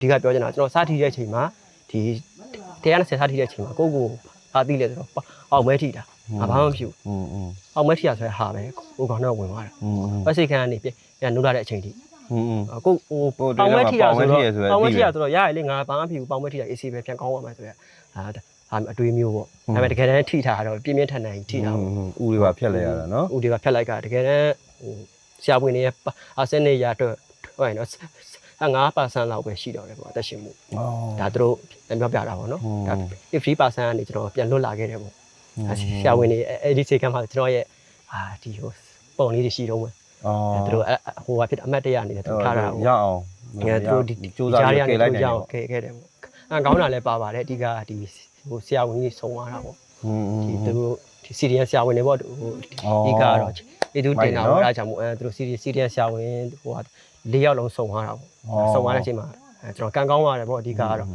ဒီကပြောချင်တာကျွန်တော်စထီတဲ့အချိန်မှာဒီတရားနဲ့ဆယ်စထီတဲ့အချိန်မှာကိုအားသိလဲဆိုတော့အောက်မဲထီတာဘာမှမဖြစ်ဘူးအောက်မဲထီတာဆိုရဟာပဲကိုကောင်တော့ဝင်သွားတာပတ်စိတ်ခန်းကနေပြန်နိုးလာတဲ့အချိန်ထိကိုပေါင်မဲထီတာဆိုတော့ပေါင်မဲထီတာဆိုတော့ရရလေငါဘာမှမဖြစ်ဘူးပေါင်မဲထီတာ AC ပဲပြန်ကောင်းသွားမှာဆိုရအတွေးမျိုးပေါ့ဒါပေမဲ့တကယ်တမ်းထိထားတော့ပြင်းပြင်းထန်ထန်ထိထားဦးတွေပါဖြတ်လိုက်ရတာနော်ဦးတွေကဖြတ်လိုက်ကတကယ်တမ်းဆရာဝန်တွေရဲ့အစနေရတော့ဟုတ်ရင်တော့5% လောက်ပဲရှိတော့တယ်ပေါ့အသက်ရှင်မှုဒါသူတို့ပြောပြတာပေါ့နော်ဒါ 50% ကနေကျွန်တော်ပြန်လွတ်လာခဲ့တယ်ပေါ့ဆရာဝန်တွေအဲ့ဒီစေကမ်းမှာကျွန်တော်ရဲ့ဒီပုံလေးတွေရှိတော့မယ်သူတို့ဟိုဖြစ်အမတ်တရအနေနဲ့သူထားတာပေါ့ရအောင်သူတို့ဒီစူးစမ်းရေးလိုက်တယ်ခဲ့တယ်ပေါ့ကောင်းတာလည်းပါပါတယ်အဓိကဒီဆရာဝန်ကြီးဆုံးသွားတာပေါ့ဒီသူတို့ဒီ CDN ဆရာဝန်တွေပေါ့ဟိုဒီကတော့ဒီသူတင်တာပေါ့အဲ့ဒါကြောင့်မို့သူတို့ CDN ဆရာဝန်ဟို4 ယောက်လုံးဆုံးသွားတာပေါ့ဆုံးသွားတဲ့အချိန်မှာကျွန်တော်ကန်ကောင်းရတယ်ပေါ့အဓိကကတော့